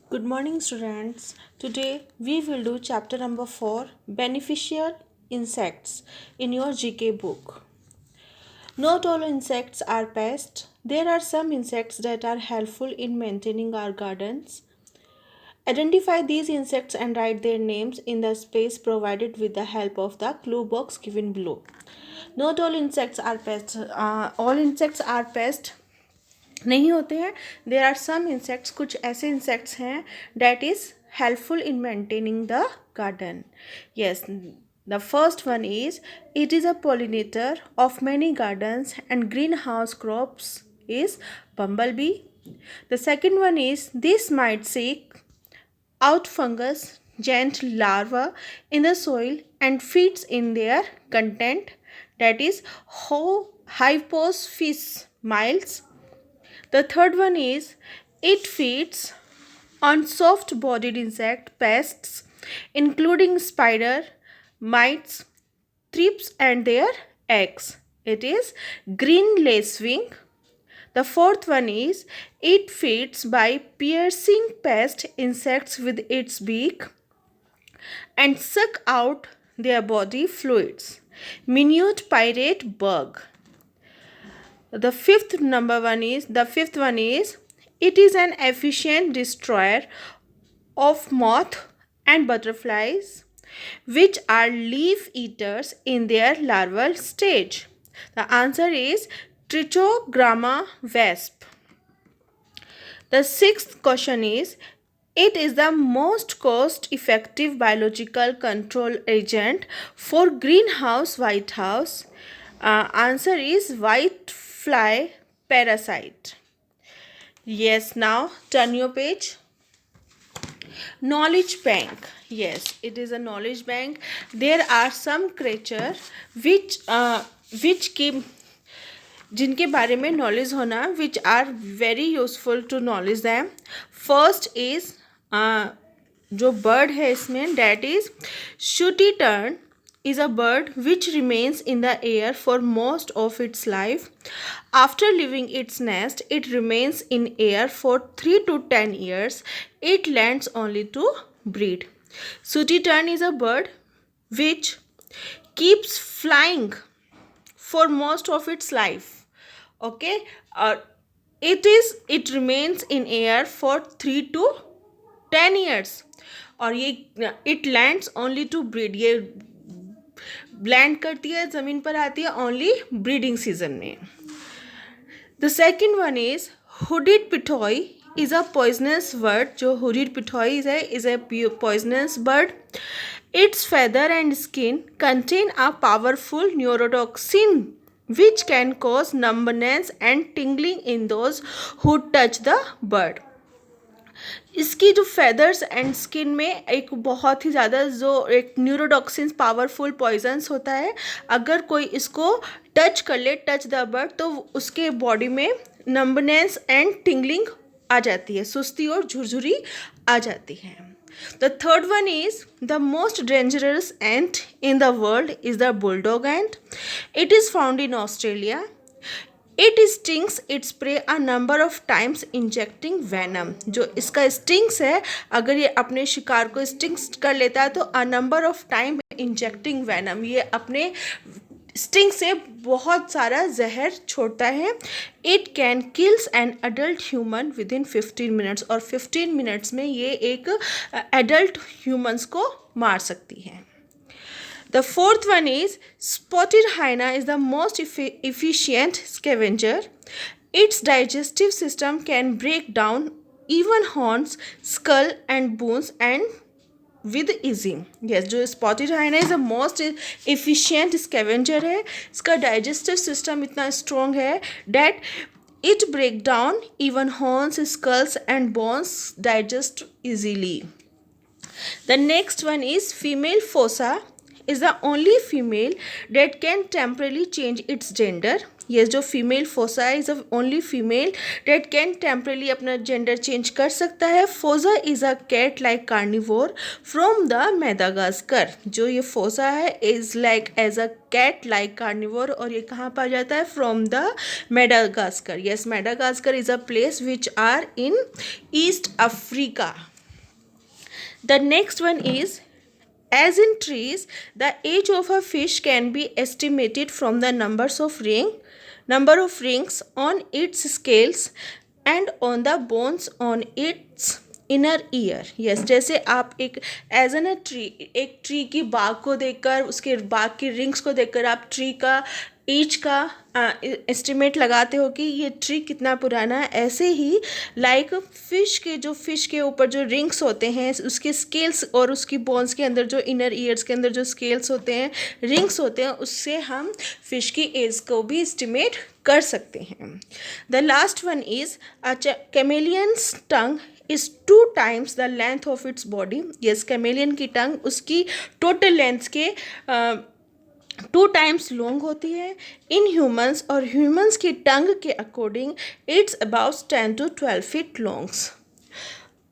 Good morning, students. Today we will do chapter number 4 Beneficial Insects in your GK book. Not all insects are pests. There are some insects that are helpful in maintaining our gardens. Identify these insects and write their names in the space provided with the help of the clue box given below. Not all insects are pests. All insects are pests नहीं होते हैं. There are some insects, कुछ ऐसे insects हैं that is helpful in maintaining the garden. Yes, the first one is it is a pollinator of many gardens and green house crops is bumble B. The second one is this might seek out fungus giant larva in the soil and feeds in their content, that is hypospis miles. The third one is it feeds on soft bodied insect pests including spider, mites, thrips and their eggs. It is green lacewing. The fourth one is it feeds by piercing pest insects with its beak and suck out their body fluids. Minute pirate bug. The fifth one is it is an efficient destroyer of moth and butterflies which are leaf eaters in their larval stage. The answer is Trichogramma wasp. The sixth question is it is the most cost effective biological control agent for greenhouse white house. Answer is white fly parasite. Yes, now turn your page. Knowledge bank. Yes, it is a knowledge bank. There are some creature which keep जिनके बारे में knowledge होना which are very useful to knowledge them. First is जो bird है इसमें that is sooty tern is a bird which remains in the air for most of its life. After leaving its nest, it remains in air for 3 to 10 years. It lands only to breed. Sooty tern is a bird which keeps flying for most of its life. Okay, it remains in air for 3 to 10 years. और ये it lands only to breed. ये land करती है, ज़मीन पर आती है only breeding season में. The second one is hooded pitohui is a poisonous bird. जो हुडिड पिठोई है is a poisonous bird. Its feather and skin contain a powerful neurotoxin which can cause numbness and tingling in those who touch the bird. इसकी जो feathers and skin में एक बहुत ही ज़्यादा जो एक न्यूरोटॉक्सिन्स पावरफुल पॉइजन्स होता है. अगर कोई इसको टच कर ले, टच द बर्ड, तो उसके बॉडी में नंबनेस एंड टिंगलिंग आ जाती है, सुस्ती और झुरझुरी आ जाती है. The third one is the most dangerous ant in the world is the bulldog ant. It is found in Australia. It stings its prey a number of times injecting venom. जो इसका stings है, अगर ये अपने शिकार को stings कर लेता है तो a number of time injecting venom, ये अपने स्टिंग से बहुत सारा जहर छोड़ता है. It can kills an adult human with in 15 minutes. और 15 मिनट्स में ये एक एडल्ट ह्यूमन्स को मार सकती है. The fourth one is spotted hyena is the most efficient scavenger. Its digestive system can break down even horns, skull and bones and with easy. Yes, जो spotted hyena is the most efficient scavenger है. इसका digestive system इतना strong है that it break down even horns, skulls and bones digest easily. The next one is female fossa is the only female that can temporarily change its gender. Yes, जो female fossa है is only female that can temporarily अपना gender change कर सकता है. Fossa is a cat like carnivore from the Madagascar. जो ये fossa है is like as a cat like carnivore, और ये कहाँ पाया जाता है? From the Madagascar. Yes, Madagascar is a place which are in East Africa. The next one is, as in trees, the age of a fish can be estimated from the number of rings on its scales and on the bones on its inner ear. Yes, जैसे आप एक as an a tree, एक tree की बाग को देखकर, उसके बाग की rings को देखकर आप ट्री का ईच का एस्टिमेट लगाते हो कि ये ट्री कितना पुराना है. ऐसे ही लाइक फिश के ऊपर जो रिंग्स होते हैं, उसके स्केल्स और उसकी बोन्स के अंदर जो इनर ईयर्स के अंदर जो स्केल्स होते हैं, रिंग्स होते हैं, उससे हम फिश की एज को भी एस्टिमेट कर सकते हैं. The last one is a chameleon's tongue is 2 times the length of its body. Yes, chameleon की टंग उसकी टोटल लेंथ के 2 times लॉन्ग होती है. इन ह्यूमंस, और ह्यूमंस की टंग के according it's about 10 to 12 feet longs.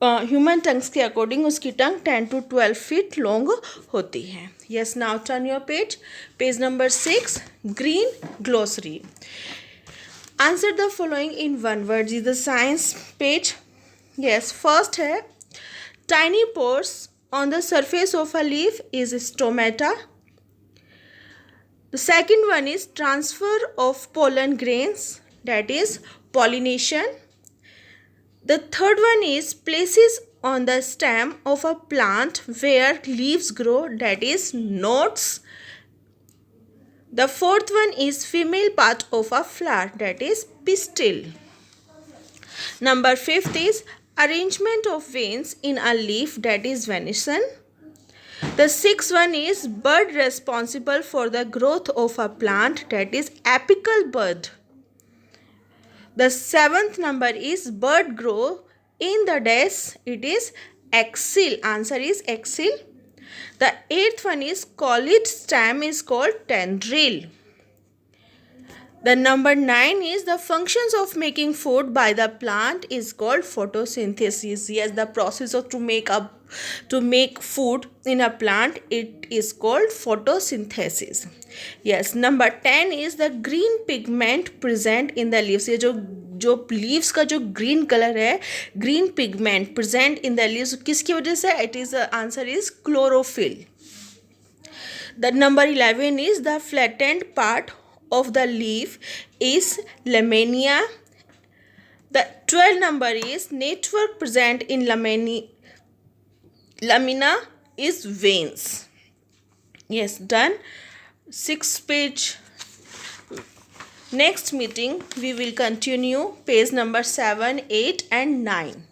Human tongues के according उसकी टंग 10 to 12 feet लॉन्ग होती है. Yes, now turn your page number 6, green glossary. Answer the following in one word is the science page. Yes, first है, tiny pores on the surface of a leaf is stomata. The second one is transfer of pollen grains, that is pollination. The third one is places on the stem of a plant where leaves grow, that is nodes. The fourth one is female part of a flower, that is pistil. Number 5th is arrangement of veins in a leaf, that is venation. The 6th one is bud responsible for the growth of a plant, that is apical bud. The 7th number is bud grow in the dash, it is axil. Answer is axil. The 8th one is collid stem is called tendril. The number 9 is the functions of making food by the plant is called photosynthesis. Yes, the process of to make food in a plant, it is called photosynthesis. Yes, number 10 is the green pigment present in the leaves. ये जो leaves का जो green color है, green pigment present in the leaves, किसकी वजह से? It is the answer is chlorophyll. The number 11 is the flattened part of the leaf is lamina. The 12 number is network present in lamina is veins. Yes, done. 6th page. Next meeting we will continue page number 7, 8 and 9.